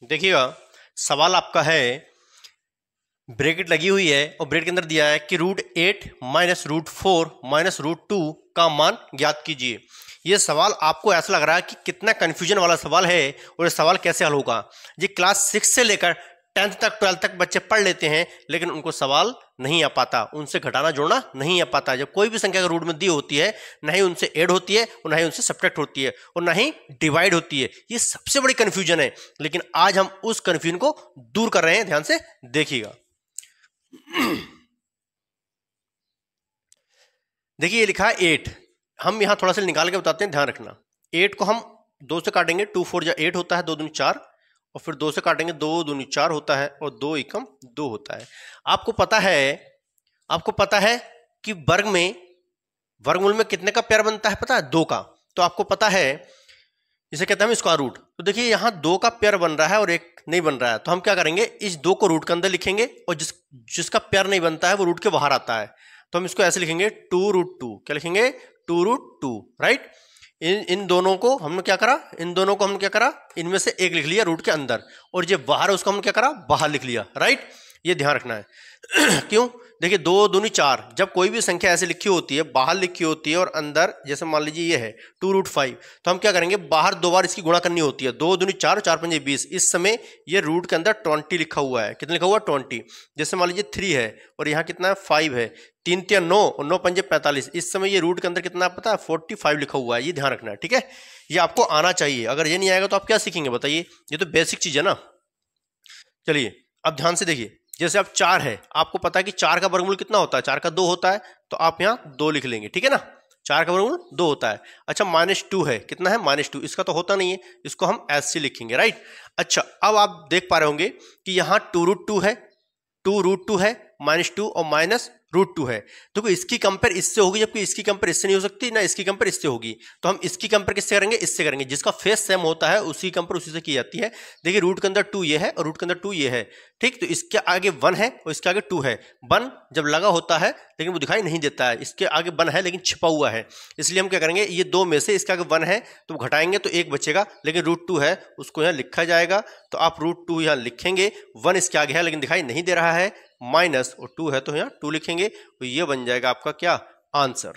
देखिएगा, सवाल आपका है, ब्रैकेट लगी हुई है और ब्रैकेट के अंदर दिया है कि √8 माइनस √4 माइनस √2 का मान ज्ञात कीजिए। ये सवाल आपको ऐसा लग रहा है कि कितना कंफ्यूजन वाला सवाल है और ये सवाल कैसे हल होगा। ये क्लास 6 से लेकर 10th तक 12th तक बच्चे पढ़ लेते हैं, लेकिन उनको सवाल नहीं आ पाता, उनसे घटाना जोड़ना नहीं आ पाता। जब कोई भी संख्या रूट में दी होती है, ना ही उनसे ऐड होती है और ना ही उनसे सब्ट्रैक्ट होती है और ना ही डिवाइड होती है। ये सबसे बड़ी कंफ्यूजन है, लेकिन आज हम उस कंफ्यूजन को दूर कर रहे हैं। ध्यान से देखिएगा। देखिए, ये लिखा है 8। हम यहां थोड़ा सा निकाल के बताते हैं, ध्यान रखना। 8 को हम 2 से काटेंगे, 2 4 जा 8 होता है, 2 दूनी 4, और फिर 2 से काटेंगे, 2 दूनी 4 होता है और 2 एकम 2 होता है। आपको पता है कि वर्गमूल में कितने का पेयर बनता है, पता है? 2 का। तो आपको पता है, इसे कहते हैं हम स्क्वायर रूट। तो देखिए, यहां 2 का पेयर बन रहा है और 1 नहीं बन रहा है, तो हम क्या करेंगे, इस 2 को रूट के अंदर लिखेंगे और जिसका पेयर नहीं बनता है वो रूट के बाहर आता है, तो हम इसको ऐसे लिखेंगे 2√2। क्या लिखेंगे? 2√2, राइट। इन दोनों को हमने क्या करा, इनमें से एक लिख लिया रूट के अंदर, और जो बाहर है उसको हमने क्या करा, बाहर लिख लिया, राइट। ये ध्यान रखना है। क्यों? देखिए, 2 दूनी 4, जब कोई भी संख्या ऐसे लिखी होती है, बाहर लिखी होती है और अंदर, जैसे मान लीजिए ये है 2√5, तो हम क्या करेंगे, बाहर 2 बार इसकी गुणा करनी होती है। 2 दूनी 4, 4 पंजे 20। इस समय ये रूट के अंदर 20 लिखा हुआ है। कितना लिखा हुआ है? 20। जैसे मान लीजिए 3 है और यहाँ कितना है, 5 है, 3 3 9 और 9 पंजे 45। इस समय ये रूट के अंदर कितना पता है, 45 लिखा हुआ है। ये ध्यान रखना है, ठीक है। ये आपको आना चाहिए। अगर ये नहीं आएगा तो आप क्या सीखेंगे, बताइए? ये तो बेसिक चीज है ना। चलिए, अब ध्यान से देखिए। जैसे अब 4 है, आपको पता है कि 4 का वर्गमूल कितना होता है, 4 का 2 होता है, तो आप यहाँ 2 लिख लेंगे, ठीक है ना। 4 का वर्गमूल 2 होता है। अच्छा, -2 है, कितना है, -2, इसका तो होता नहीं है, इसको हम ऐसे लिखेंगे, राइट। अच्छा, अब आप देख पा रहे होंगे कि यहाँ 2√2 है, -2 और -√2 है। तो इसकी कंपेयर इससे होगी, जबकि इसकी कंपेयर इससे नहीं हो सकती, ना इसकी कंपेयर इससे होगी। तो हम इसकी कंपेयर किससे करेंगे, इससे करेंगे। जिसका फेस सेम होता है उसकी कंपेयर उसी से की जाती है। देखिए, रूट के अंदर 2 ये है और रूट के अंदर 2 ये है, ठीक। तो इसके आगे 1 है और इसके आगे 2 है। 1 जब लगा होता है लेकिन वो दिखाई नहीं देता है, इसके आगे 1 है लेकिन छिपा हुआ है, इसलिए हम क्या करेंगे, ये 2 में से इसके आगे 1 है तो घटाएंगे तो 1 बचेगा, लेकिन √2 है उसको यहाँ लिखा जाएगा, तो आप √2 यहाँ लिखेंगे। 1 इसके आगे है लेकिन दिखाई नहीं दे रहा है, माइनस और 2 है तो यहाँ 2 लिखेंगे, तो ये बन जाएगा आपका क्या, आंसर।